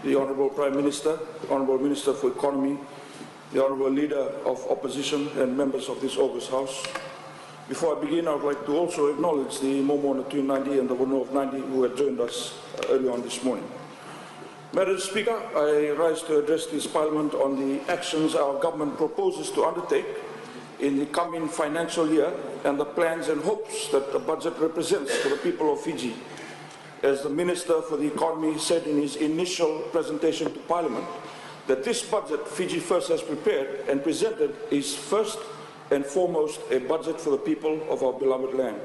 the Honourable Prime Minister, the Honourable Minister for Economy, the Honourable Leader of Opposition and members of this August House. Before I begin, I would like to also acknowledge the Momo Natu Nandi and the Wono of Nandi who had joined us early on this morning. Madam Speaker, I rise to address this Parliament on the actions our government proposes to undertake in the coming financial year and the plans and hopes that the budget represents for the people of Fiji. As the Minister for the Economy said in his initial presentation to Parliament, that this budget Fiji First has prepared and presented is first and foremost a budget for the people of our beloved land,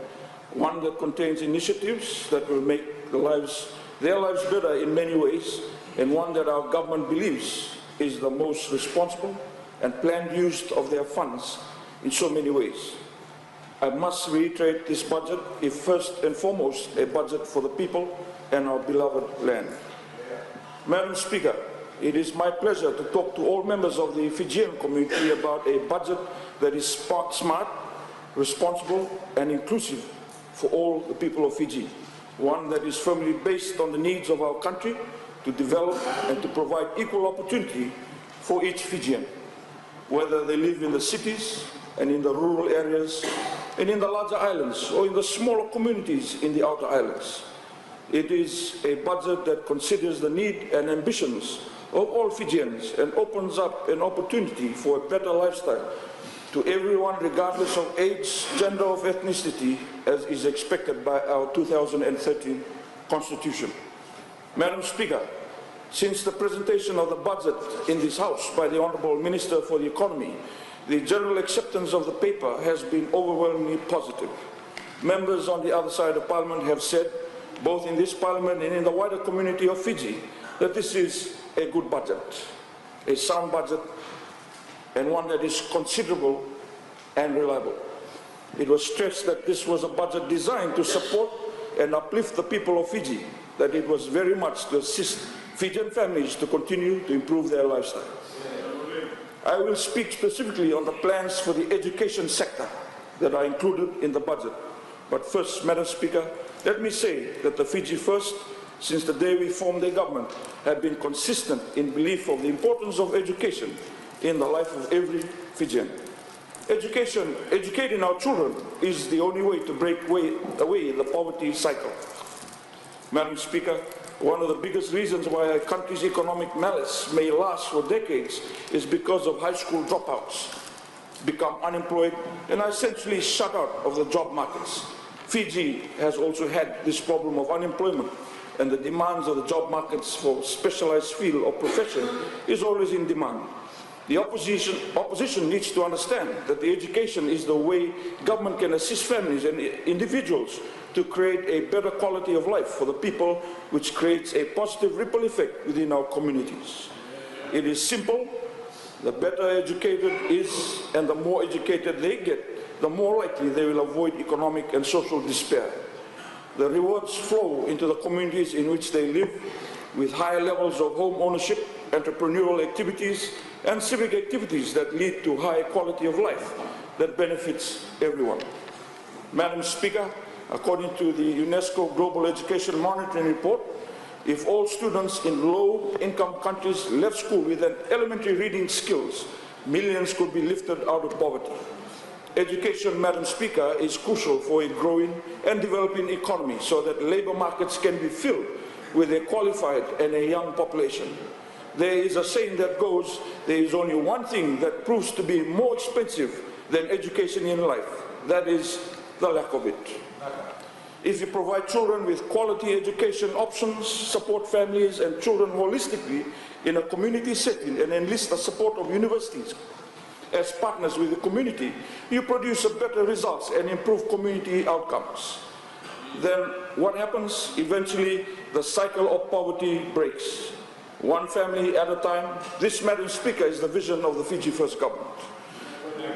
one that contains initiatives that will make their lives better in many ways, and one that our government believes is the most responsible and planned use of their funds in so many ways. I must reiterate, this budget is first and foremost a budget for the people and our beloved land. Madam Speaker, it is my pleasure to talk to all members of the Fijian community about a budget that is smart, responsible and inclusive for all the people of Fiji. One that is firmly based on the needs of our country to develop and to provide equal opportunity for each Fijian, whether they live in the cities and in the rural areas, and in the larger islands, or in the smaller communities in the outer islands. It is a budget that considers the need and ambitions of all Fijians and opens up an opportunity for a better lifestyle to everyone regardless of age, gender or ethnicity, as is expected by our 2013 Constitution. Madam Speaker, since the presentation of the budget in this House by the Honourable Minister for the Economy, the general acceptance of the paper has been overwhelmingly positive. Members on the other side of Parliament have said, both in this Parliament and in the wider community of Fiji, that this is a good budget, a sound budget, and one that is considerable and reliable. It was stressed that this was a budget designed to support and uplift the people of Fiji, that it was very much to assist Fijian families to continue to improve their lifestyle. I will speak specifically on the plans for the education sector that are included in the budget. But first, Madam Speaker, let me say that the Fiji First, since the day we formed the government, have been consistent in belief of the importance of education in the life of every Fijian. Educating our children is the only way to break away the poverty cycle. Madam Speaker, one of the biggest reasons why a country's economic malaise may last for decades is because of high school dropouts become unemployed and are essentially shut out of the job markets. Fiji has also had this problem of unemployment, and the demands of the job markets for specialized field or profession is always in demand. The opposition needs to understand that the education is the way government can assist families and individuals to create a better quality of life for the people, which creates a positive ripple effect within our communities. It is simple. The better educated is, and the more educated they get, the more likely they will avoid economic and social despair. The rewards flow into the communities in which they live, with higher levels of home ownership, entrepreneurial activities, and civic activities that lead to higher quality of life that benefits everyone. Madam Speaker, according to the UNESCO Global Education Monitoring Report, if all students in low-income countries left school with an elementary reading skills, millions could be lifted out of poverty. Education, Madam Speaker, is crucial for a growing and developing economy so that labour markets can be filled with a qualified and a young population. There is a saying that goes, there is only one thing that proves to be more expensive than education in life. That is the lack of it. If you provide children with quality education options, support families and children holistically in a community setting, and enlist the support of universities as partners with the community, you produce better results and improve community outcomes. Then what happens? Eventually, the cycle of poverty breaks. One family at a time. This, Madam Speaker, is the vision of the Fiji First government.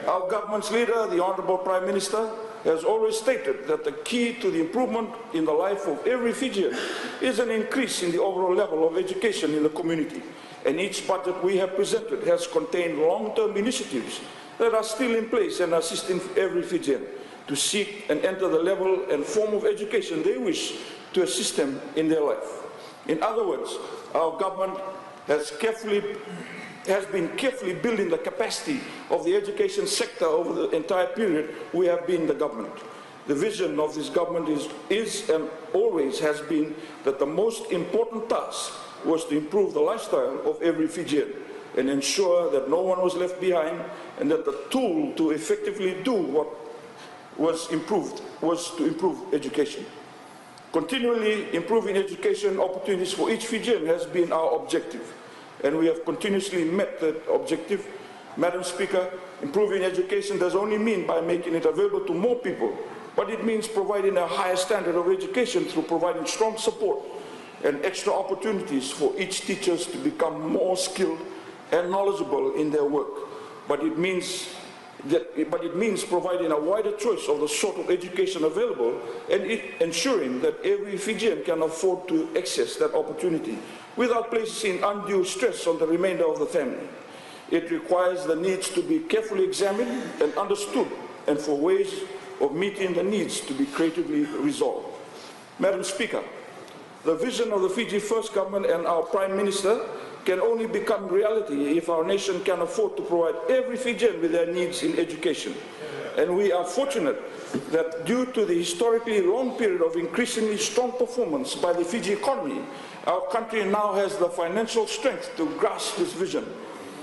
Our government's leader, the Honourable Prime Minister, has always stated that the key to the improvement in the life of every Fijian is an increase in the overall level of education in the community. And each budget we have presented has contained long-term initiatives that are still in place and assisting every Fijian to seek and enter the level and form of education they wish to assist them in their life. In other words, our government has been carefully building the capacity of the education sector over the entire period we have been the government. The vision of this government is and always has been that the most important task was to improve the lifestyle of every Fijian and ensure that no one was left behind, and that the tool to effectively do what was to improve education. Continually improving education opportunities for each Fijian has been our objective, and we have continuously met that objective. Madam Speaker, improving education does only mean by making it available to more people, but it means providing a higher standard of education through providing strong support and extra opportunities for each teacher to become more skilled and knowledgeable in their work. But it means providing a wider choice of the sort of education available and ensuring that every Fijian can afford to access that opportunity without placing undue stress on the remainder of the family. It requires the needs to be carefully examined and understood, and for ways of meeting the needs to be creatively resolved. Madam Speaker, the vision of the Fiji First Government and our Prime Minister can only become reality if our nation can afford to provide every Fijian with their needs in education. And we are fortunate that due to the historically long period of increasingly strong performance by the Fiji economy, our country now has the financial strength to grasp this vision.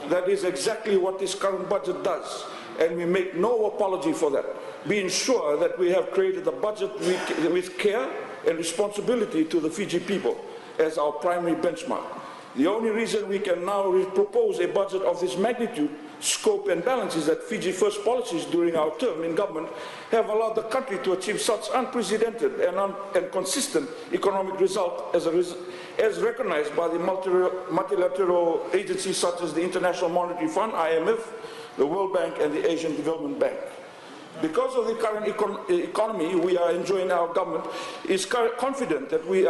That is exactly what this current budget does, and we make no apology for that, being sure that we have created the budget with care and responsibility to the Fiji people as our primary benchmark. The only reason we can now propose a budget of this magnitude, scope and balance is that Fiji First policies during our term in government have allowed the country to achieve such unprecedented and consistent economic result as recognized by the multilateral agencies such as the International Monetary Fund, IMF, the World Bank and the Asian Development Bank. Because of the current economy we are enjoying, our government is confident that we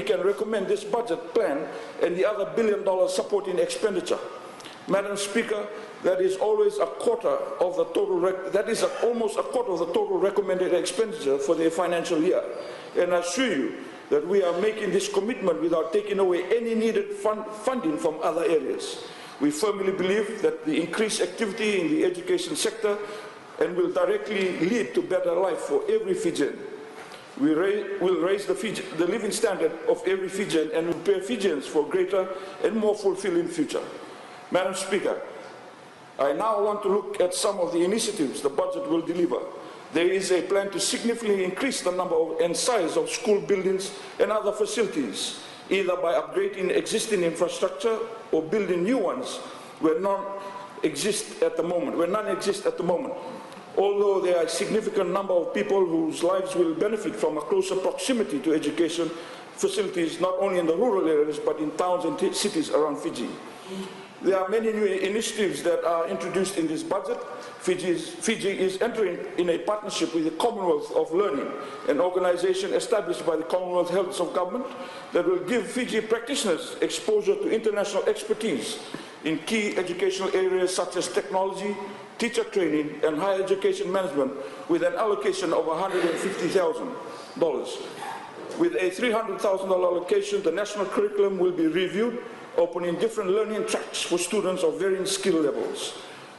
can recommend this budget plan and the other $1 billion supporting expenditure. Madam Speaker, that is almost a quarter of the total recommended expenditure for the financial year. And I assure you that we are making this commitment without taking away any needed funding from other areas. We firmly believe that the increased activity in the education sector and will directly lead to better life for every Fijian. We will raise the living standard of every Fijian and will prepare Fijians for a greater and more fulfilling future. Madam Speaker, I now want to look at some of the initiatives the budget will deliver. There is a plan to significantly increase the number and size of school buildings and other facilities, either by upgrading existing infrastructure or building new ones where none exist at the moment. Although there are a significant number of people whose lives will benefit from a closer proximity to education facilities, not only in the rural areas, but in towns and cities around Fiji. There are many new initiatives that are introduced in this budget. Fiji is entering in a partnership with the Commonwealth of Learning, an organization established by the Commonwealth Heads of Government that will give Fiji practitioners exposure to international expertise in key educational areas such as technology, teacher training and higher education management, with an allocation of $150,000. With a $300,000 allocation, the national curriculum will be reviewed, opening different learning tracks for students of varying skill levels.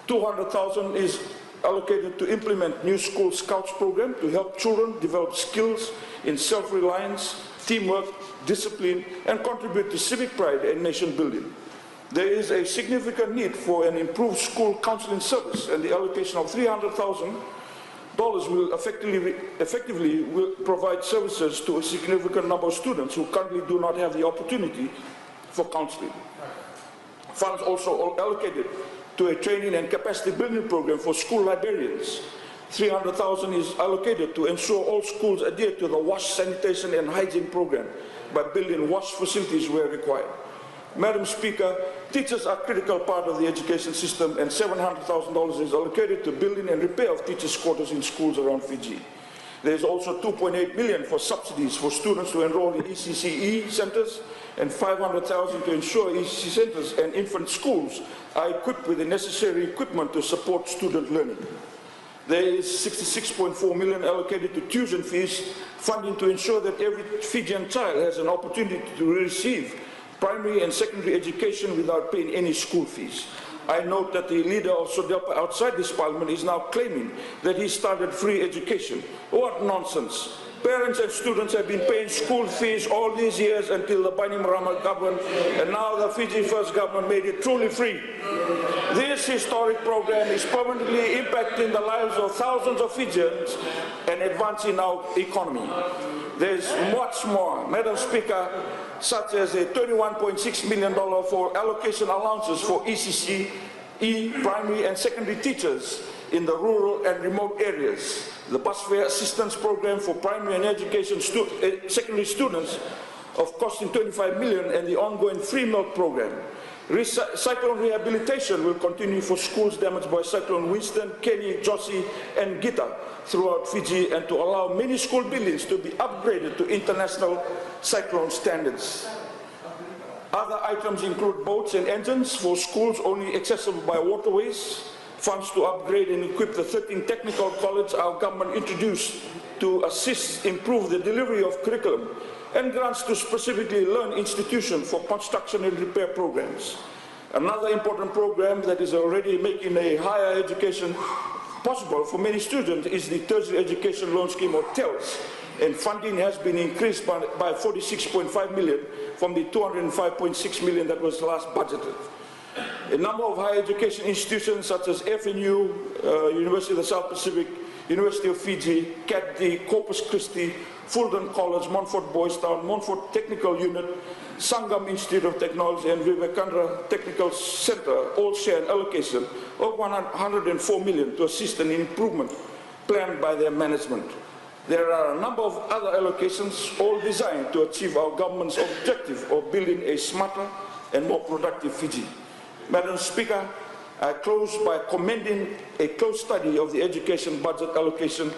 $200,000 is allocated to implement new school scouts program to help children develop skills in self-reliance, teamwork, discipline, and contribute to civic pride and nation building. There is a significant need for an improved school counseling service, and the allocation of $300,000 will effectively provide services to a significant number of students who currently do not have the opportunity for counseling. Funds also allocated to a training and capacity building program for school librarians. $300,000 is allocated to ensure all schools adhere to the wash, sanitation and hygiene program by building wash facilities where required. Madam Speaker, teachers are a critical part of the education system, and $700,000 is allocated to building and repair of teachers' quarters in schools around Fiji. There is also $2.8 million for subsidies for students to enroll in ECCE centers, and $500,000 to ensure ECC centers and infant schools are equipped with the necessary equipment to support student learning. There is 66.4 million allocated to tuition fees, funding to ensure that every Fijian child has an opportunity to receive primary and secondary education without paying any school fees. I note that the leader of SODELPA outside this parliament is now claiming that he started free education. What nonsense! Parents and students have been paying school fees all these years until the Bainimarama government, and now the Fiji First government made it truly free. This historic program is permanently impacting the lives of thousands of Fijians and advancing our economy. There's much more, Madam Speaker, such as a $21.6 million for allocation allowances for ECC, primary and secondary teachers in the rural and remote areas, the bus fare assistance program for primary and secondary students of costing $25 million, and the ongoing free milk program. Cyclone rehabilitation will continue for schools damaged by Cyclone Winston, Kenny, Josie and Gita throughout Fiji, and to allow many school buildings to be upgraded to international cyclone standards. Other items include boats and engines for schools only accessible by waterways, funds to upgrade and equip the 13 technical colleges our government introduced to assist improve the delivery of curriculum, and grants to specifically learn institutions for construction and repair programs. Another important program that is already making a higher education possible for many students is the Tertiary Education Loan Scheme, or TELS, and funding has been increased by 46.5 million from the 205.6 million that was last budgeted. A number of higher education institutions such as FNU, University of the South Pacific, University of Fiji, CATD, Corpus Christi, Fulton College, Montfort Boys Town, Montfort Technical Unit, Sangam Institute of Technology and Vivekananda Technical Center all share an allocation of 104 million to assist an improvement planned by their management. There are a number of other allocations, all designed to achieve our government's objective of building a smarter and more productive Fiji. Madam Speaker, I close by commending a close study of the education budget allocation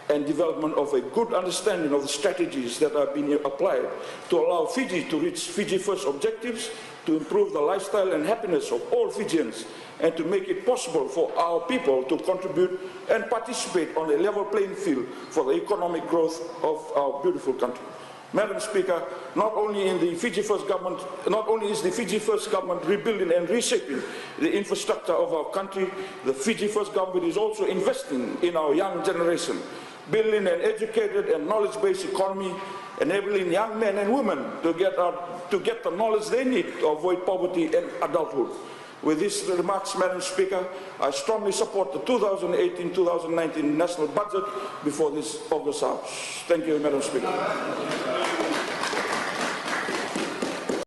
and development of a good understanding of the strategies that are being applied to allow Fiji to reach Fiji First objectives, to improve the lifestyle and happiness of all Fijians, and to make it possible for our people to contribute and participate on a level playing field for the economic growth of our beautiful country. Madam Speaker, not only is the Fiji First government rebuilding and reshaping the infrastructure of our country, the Fiji First government is also investing in our young generation, building an educated and knowledge-based economy, enabling young men and women to get the knowledge they need to avoid poverty and adulthood. With these remarks, Madam Speaker, I strongly support the 2018-2019 national budget before this August House. Thank you, Madam Speaker.